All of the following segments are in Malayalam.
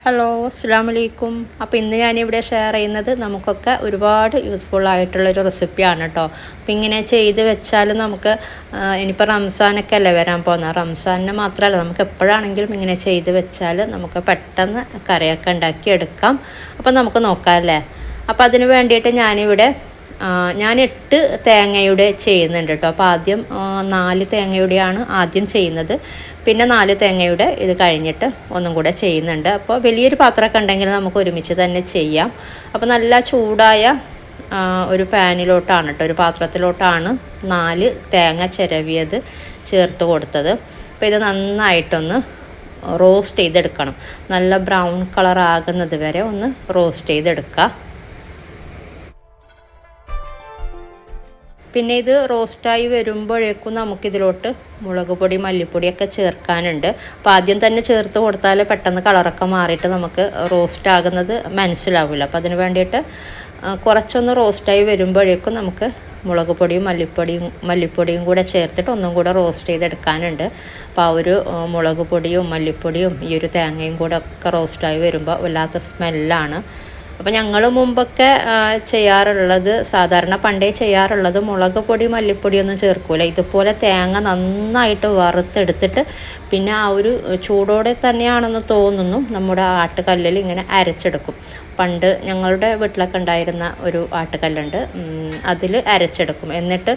ഹലോ അസ്സലാമു അലൈക്കും. അപ്പോൾ ഇന്ന് ഞാനിവിടെ ഷെയർ ചെയ്യുന്നത് നമുക്കൊക്കെ ഒരുപാട് യൂസ്ഫുൾ ആയിട്ടുള്ളൊരു റെസിപ്പിയാണ് കേട്ടോ. അപ്പോൾ ഇങ്ങനെ ചെയ്ത് വെച്ചാൽ നമുക്ക് ഇനിയിപ്പോൾ റംസാനൊക്കെ അല്ലേ വരാൻ പോകുന്നത്. റംസാനിന് മാത്രമല്ല, നമുക്ക് എപ്പോഴാണെങ്കിലും ഇങ്ങനെ ചെയ്ത് വെച്ചാൽ നമുക്ക് പെട്ടെന്ന് കറിയൊക്കെ ഉണ്ടാക്കിയെടുക്കാം. അപ്പോൾ നമുക്ക് നോക്കാം അല്ലേ. അപ്പോൾ അതിന് വേണ്ടിയിട്ട് ഞാൻ 8 തേങ്ങയുടെ ചെയ്യുന്നുണ്ട് കേട്ടോ. അപ്പോൾ ആദ്യം 4 തേങ്ങയുടെയാണ് ആദ്യം ചെയ്യുന്നത്. പിന്നെ 4 തേങ്ങയുടെ ഇത് കഴിഞ്ഞിട്ട് ഒന്നും കൂടെ ചെയ്യുന്നുണ്ട്. അപ്പോൾ വലിയൊരു പാത്രമൊക്കെ ഉണ്ടെങ്കിൽ നമുക്ക് ഒരുമിച്ച് തന്നെ ചെയ്യാം. അപ്പോൾ നല്ല ചൂടായ ഒരു പാനിലോട്ടാണ് കേട്ടോ, ഒരു പാത്രത്തിലോട്ടാണ് 4 തേങ്ങ ചിരവിയത് ചേർത്ത് കൊടുത്തത്. അപ്പോൾ ഇത് നന്നായിട്ടൊന്ന് റോസ്റ്റ് ചെയ്തെടുക്കണം. നല്ല ബ്രൗൺ കളർ ആകുന്നത് വരെ ഒന്ന് റോസ്റ്റ് ചെയ്തെടുക്കുക. പിന്നെ ഇത് റോസ്റ്റായി വരുമ്പോഴേക്കും നമുക്കിതിലോട്ട് മുളക് പൊടി മല്ലിപ്പൊടിയൊക്കെ ചേർക്കാനുണ്ട്. അപ്പോൾ ആദ്യം തന്നെ ചേർത്ത് കൊടുത്താൽ പെട്ടെന്ന് കളറൊക്കെ മാറിയിട്ട് നമുക്ക് റോസ്റ്റ് ആകുന്നത് മനസ്സിലാവില്ല. അപ്പോൾ അതിന് വേണ്ടിയിട്ട് കുറച്ചൊന്ന് റോസ്റ്റായി വരുമ്പോഴേക്കും നമുക്ക് മുളക് പൊടിയും മല്ലിപ്പൊടിയും കൂടെ ചേർത്തിട്ട് ഒന്നും കൂടെ റോസ്റ്റ് ചെയ്തെടുക്കാനുണ്ട്. അപ്പോൾ ആ ഒരു മുളക് പൊടിയും മല്ലിപ്പൊടിയും ഈ ഒരു തേങ്ങയും കൂടെ ഒക്കെ റോസ്റ്റായി വരുമ്പോൾ വല്ലാത്ത സ്മെല്ലാണ്. അപ്പോൾ ഞങ്ങൾ മുമ്പൊക്കെ സാധാരണ പണ്ടേ ചെയ്യാറുള്ളത് മുളക് പൊടി മല്ലിപ്പൊടിയൊന്നും ചേർക്കൂല. ഇതുപോലെ തേങ്ങ നന്നായിട്ട് വറുത്തെടുത്തിട്ട് പിന്നെ ആ ഒരു ചൂടോടെ തന്നെയാണെന്ന് തോന്നുന്നു നമ്മുടെ ആട്ടുകല്ലിൽ ഇങ്ങനെ അരച്ചെടുക്കും. പണ്ട് ഞങ്ങളുടെ വീട്ടിലൊക്കെ ഉണ്ടായിരുന്ന ഒരു ആട്ടുകല്ലുണ്ട്, അതിൽ അരച്ചെടുക്കും. എന്നിട്ട്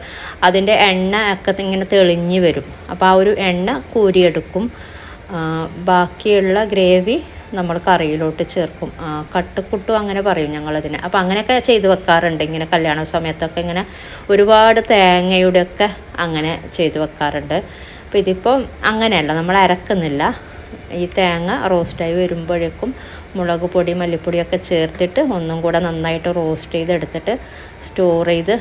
അതിൻ്റെ എണ്ണ ഒക്കെ ഇങ്ങനെ തെളിഞ്ഞ് വരും. അപ്പോൾ ആ ഒരു എണ്ണ കോരിയെടുക്കും. ബാക്കിയുള്ള ഗ്രേവി നമ്മൾ കറിയിലോട്ട് ചേർക്കും. കട്ടുക്കുട്ടും അങ്ങനെ പറയും ഞങ്ങളതിന്. അപ്പോൾ അങ്ങനെയൊക്കെ ചെയ്ത് വെക്കാറുണ്ട്. ഇങ്ങനെ കല്യാണ സമയത്തൊക്കെ ഇങ്ങനെ ഒരുപാട് തേങ്ങയുടെയൊക്കെ അങ്ങനെ ചെയ്ത് വെക്കാറുണ്ട്. അപ്പോൾ ഇതിപ്പോൾ അങ്ങനെയല്ല, നമ്മൾ അരക്കുന്നില്ല. ഈ തേങ്ങ റോസ്റ്റായി വരുമ്പോഴേക്കും മുളക് പൊടി മല്ലിപ്പൊടിയൊക്കെ ചേർത്തിട്ട് ഒന്നും കൂടെ നന്നായിട്ട് റോസ്റ്റ് ചെയ്തെടുത്തിട്ട് സ്റ്റോർ ചെയ്ത്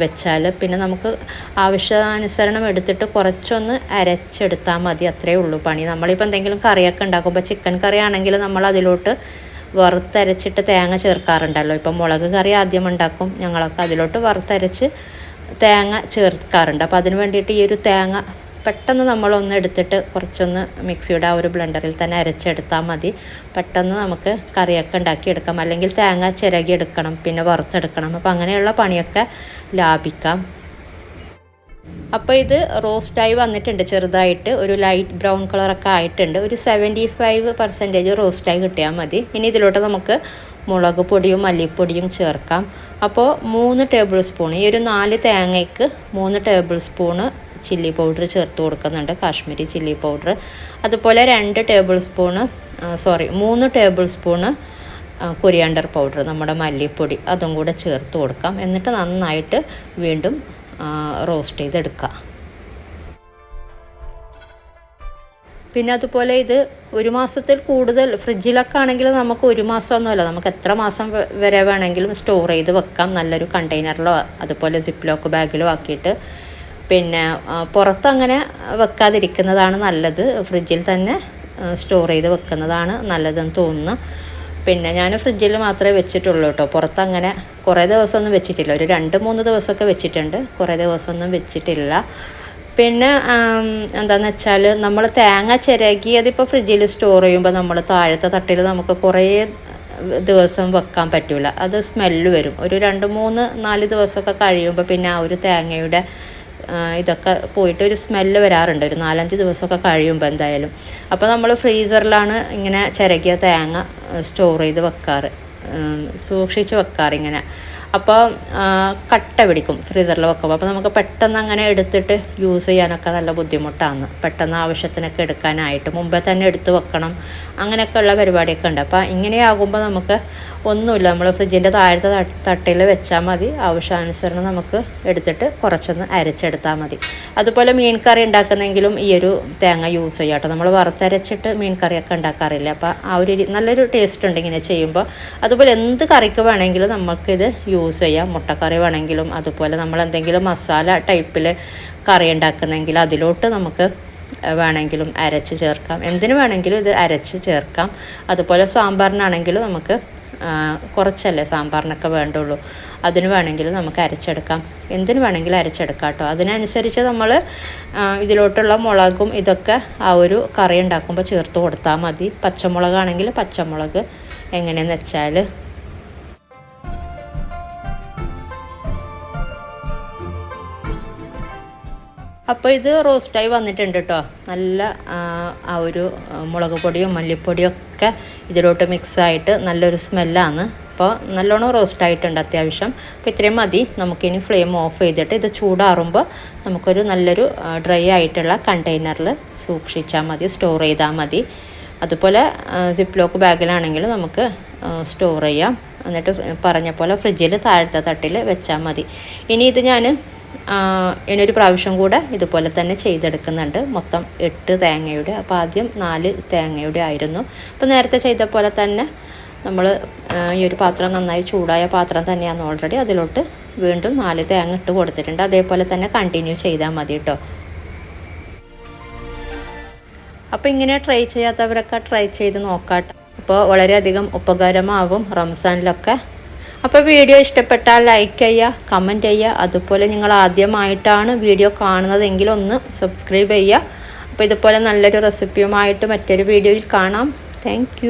വെച്ചാൽ പിന്നെ നമുക്ക് ആവശ്യാനുസരണം എടുത്തിട്ട് കുറച്ചൊന്ന് അരച്ചെടുത്താൽ മതി. അത്രയേ ഉള്ളൂ പണി. നമ്മളിപ്പോൾ എന്തെങ്കിലും കറിയൊക്കെ ഉണ്ടാക്കുമ്പോൾ ചിക്കൻ കറി ആണെങ്കിൽ നമ്മൾ അതിലോട്ട് വറുത്തരച്ചിട്ട് തേങ്ങ ചേർക്കാറുണ്ടല്ലോ. ഇപ്പം മുളക് കറി ആദ്യം ഉണ്ടാക്കും, ഞങ്ങളൊക്കെ അതിലോട്ട് വറുത്തരച്ച് തേങ്ങ ചേർക്കാറുണ്ട്. അപ്പോൾ അതിന് വേണ്ടിയിട്ട് ഈ ഒരു തേങ്ങ പെട്ടെന്ന് നമ്മളൊന്ന് എടുത്തിട്ട് കുറച്ചൊന്ന് മിക്സിയുടെ ആ ഒരു ബ്ലെൻഡറിൽ തന്നെ അരച്ചെടുത്താൽ മതി. പെട്ടെന്ന് നമുക്ക് കറിയൊക്കെ ഉണ്ടാക്കിയെടുക്കാം. അല്ലെങ്കിൽ തേങ്ങ ചിരകിയെടുക്കണം, പിന്നെ വറുത്തെടുക്കണം. അപ്പോൾ അങ്ങനെയുള്ള പണിയൊക്കെ ലാഭിക്കാം. അപ്പോൾ ഇത് റോസ്റ്റായി വന്നിട്ടുണ്ട്. ചെറുതായിട്ട് ഒരു ലൈറ്റ് ബ്രൗൺ കളറൊക്കെ ആയിട്ടുണ്ട്. ഒരു 75% റോസ്റ്റായി കിട്ടിയാൽ മതി. ഇനി ഇതിലോട്ട് നമുക്ക് മുളക് പൊടിയും മല്ലിപ്പൊടിയും ചേർക്കാം. അപ്പോൾ 3 ടേബിൾ സ്പൂൺ, ഈ ഒരു 4 തേങ്ങയ്ക്ക് 3 ടേബിൾ സ്പൂണ് ചില്ലി പൗഡർ ചേർത്ത് കൊടുക്കുന്നുണ്ട്, കാശ്മീരി ചില്ലി പൗഡർ. അതുപോലെ 3 ടേബിൾ സ്പൂണ് കൊറിയാണ്ടർ പൗഡർ, നമ്മുടെ മല്ലിപ്പൊടി, അതും കൂടെ ചേർത്ത് കൊടുക്കാം. എന്നിട്ട് നന്നായിട്ട് വീണ്ടും റോസ്റ്റ് ചെയ്തെടുക്കുക. പിന്നെ അതുപോലെ ഇത് 1 മാസത്തിൽ കൂടുതൽ ഫ്രിഡ്ജിലൊക്കെ ആണെങ്കിൽ നമുക്ക് 1 മാസമൊന്നുമല്ല, നമുക്ക് എത്ര മാസം വരെ വേണമെങ്കിലും സ്റ്റോർ ചെയ്ത് വെക്കാം. നല്ലൊരു കണ്ടെയ്നറിലോ അതുപോലെ സിപ്പ് ലോക്ക് ബാഗിലോ ആക്കിയിട്ട്. പിന്നെ പുറത്തങ്ങനെ വെക്കാതിരിക്കുന്നതാണ് നല്ലത്, ഫ്രിഡ്ജിൽ തന്നെ സ്റ്റോർ ചെയ്ത് വെക്കുന്നതാണ് നല്ലതെന്ന് തോന്നുന്നു. പിന്നെ ഞാൻ ഫ്രിഡ്ജിൽ മാത്രമേ വെച്ചിട്ടുള്ളൂ കേട്ടോ. പുറത്തങ്ങനെ കുറേ ദിവസമൊന്നും വെച്ചിട്ടില്ല. ഒരു 2-3 ദിവസമൊക്കെ വെച്ചിട്ടുണ്ട്, കുറേ ദിവസമൊന്നും വെച്ചിട്ടില്ല. പിന്നെ എന്താണെന്ന് വെച്ചാൽ നമ്മൾ തേങ്ങ ചിരകിയതിപ്പോൾ ഫ്രിഡ്ജിൽ സ്റ്റോർ ചെയ്യുമ്പോൾ നമ്മൾ താഴത്തെ തട്ടിൽ നമുക്ക് കുറേ ദിവസം വെക്കാൻ പറ്റില്ല, അത് സ്മെല്ല് വരും. ഒരു 2-3-4 ദിവസമൊക്കെ കഴിയുമ്പോൾ പിന്നെ ആ ഒരു തേങ്ങയുടെ ഇതൊക്കെ പോയിട്ട് ഒരു സ്മെല്ല് വരാറുണ്ട്, ഒരു 4-5 ദിവസമൊക്കെ കഴിയുമ്പോൾ എന്തായാലും. അപ്പോൾ നമ്മൾ ഫ്രീസറിലാണ് ഇങ്ങനെ ചിരകിയ തേങ്ങ സ്റ്റോർ ചെയ്ത് വെക്കാറ്, സൂക്ഷിച്ച് വെക്കാറ് ഇങ്ങനെ. അപ്പോൾ കട്ട പിടിക്കും ഫ്രീസറിൽ വെക്കുമ്പോൾ. അപ്പോൾ നമുക്ക് പെട്ടെന്ന് അങ്ങനെ എടുത്തിട്ട് യൂസ് ചെയ്യാനൊക്കെ നല്ല ബുദ്ധിമുട്ടാണ്. പെട്ടെന്ന് ആവശ്യത്തിനൊക്കെ എടുക്കാനായിട്ട് മുമ്പേ തന്നെ എടുത്ത് വെക്കണം, അങ്ങനെയൊക്കെയുള്ള പരിപാടിയൊക്കെ ഉണ്ട്. അപ്പോൾ ഇങ്ങനെയാകുമ്പോൾ നമുക്ക് ഒന്നുമില്ല, നമ്മൾ ഫ്രിഡ്ജിൻ്റെ താഴത്തെ തട്ടിൽ വെച്ചാൽ മതി. ആവശ്യാനുസരണം നമുക്ക് എടുത്തിട്ട് കുറച്ചൊന്ന് അരച്ചെടുത്താൽ മതി. അതുപോലെ മീൻ കറി ഉണ്ടാക്കുന്നെങ്കിലും ഈ ഒരു തേങ്ങ യൂസ് ചെയ്യാം കേട്ടോ. നമ്മൾ വറുത്തരച്ചിട്ട് മീൻ കറിയൊക്കെ ഉണ്ടാക്കാറില്ല. അപ്പോൾ ആ ഒരു നല്ലൊരു ടേസ്റ്റ് ഉണ്ട് ഇങ്ങനെ ചെയ്യുമ്പോൾ. അതുപോലെ എന്ത് കറിക്ക് വേണമെങ്കിലും നമുക്കിത് യൂസ് ചെയ്യാം. മുട്ടക്കറി വേണമെങ്കിലും, അതുപോലെ നമ്മൾ എന്തെങ്കിലും മസാല ടൈപ്പിൽ കറി ഉണ്ടാക്കുന്നെങ്കിൽ അതിലോട്ട് നമുക്ക് വേണമെങ്കിലും അരച്ച് ചേർക്കാം. എന്തിനു വേണമെങ്കിലും ഇത് അരച്ച് ചേർക്കാം. അതുപോലെ സാമ്പാറിനാണെങ്കിലും നമുക്ക് കുറച്ചല്ലേ സാമ്പാറിനൊക്കെ വേണ്ടുള്ളൂ. അതിന് വേണമെങ്കിൽ നമുക്ക് അരച്ചെടുക്കാം, എന്തിന് വേണമെങ്കിലും അരച്ചെടുക്കാം കേട്ടോ. അതിനനുസരിച്ച് നമ്മൾ ഇതിലോട്ടുള്ള മുളകും ഇതൊക്കെ ആ ഒരു കറി ഉണ്ടാക്കുമ്പോൾ ചേർത്ത് കൊടുത്താൽ മതി. പച്ചമുളകാണെങ്കിൽ പച്ചമുളക് എങ്ങനെയെന്ന് വെച്ചാൽ. അപ്പോൾ ഇത് റോസ്റ്റായി വന്നിട്ടുണ്ട് കേട്ടോ. നല്ല ആ ഒരു മുളക് പൊടിയും മല്ലിപ്പൊടിയും ഒക്കെ ഇതിലോട്ട് മിക്സായിട്ട് നല്ലൊരു സ്മെല്ലാണ്. അപ്പോൾ നല്ലോണം റോസ്റ്റായിട്ടുണ്ട് അത്യാവശ്യം. അപ്പോൾ ഇത്രയും മതി. നമുക്കിനി ഫ്ലെയിം ഓഫ് ചെയ്തിട്ട് ഇത് ചൂടാറുമ്പോൾ നമുക്കൊരു നല്ലൊരു ഡ്രൈ ആയിട്ടുള്ള കണ്ടെയ്നറിൽ സൂക്ഷിച്ചാൽ മതി, സ്റ്റോർ ചെയ്താൽ മതി. അതുപോലെ സിപ്പ് ലോക്ക് ബാഗിലാണെങ്കിൽ നമുക്ക് സ്റ്റോർ ചെയ്യാം. എന്നിട്ട് പറഞ്ഞ പോലെ ഫ്രിഡ്ജിൽ താഴത്തെ തട്ടിൽ വെച്ചാൽ മതി. ഇനി ഇത് ഞാൻ ഇനിയൊരു പ്രാവശ്യം കൂടെ ഇതുപോലെ തന്നെ ചെയ്തെടുക്കുന്നുണ്ട്. മൊത്തം 8 തേങ്ങയുടെ, അപ്പോൾ ആദ്യം 4 തേങ്ങയുടെ ആയിരുന്നു. അപ്പോൾ നേരത്തെ ചെയ്ത പോലെ തന്നെ നമ്മൾ ഈ ഒരു പാത്രം നന്നായി ചൂടായ പാത്രം തന്നെയാണ് ഓൾറെഡി. അതിലോട്ട് വീണ്ടും 4 തേങ്ങ ഇട്ട് കൊടുത്തിട്ടുണ്ട്. അതേപോലെ തന്നെ കണ്ടിന്യൂ ചെയ്താൽ മതി കേട്ടോ. അപ്പോൾ ഇങ്ങനെ ട്രൈ ചെയ്യാത്തവരൊക്കെ ട്രൈ ചെയ്ത് നോക്കാം. അപ്പോൾ വളരെയധികം ഉപകാരമാവും റംസാനിലൊക്കെ. അപ്പോൾ വീഡിയോ ഇഷ്ടപ്പെട്ടാൽ ലൈക്ക് ചെയ്യുക, കമൻറ്റ് ചെയ്യുക. അതുപോലെ നിങ്ങൾ ആദ്യമായിട്ടാണ് വീഡിയോ കാണുന്നതെങ്കിൽ ഒന്ന് സബ്സ്ക്രൈബ് ചെയ്യുക. അപ്പോൾ ഇതുപോലെ നല്ലൊരു റെസിപ്പിയുമായിട്ട് മറ്റൊരു വീഡിയോയിൽ കാണാം. താങ്ക്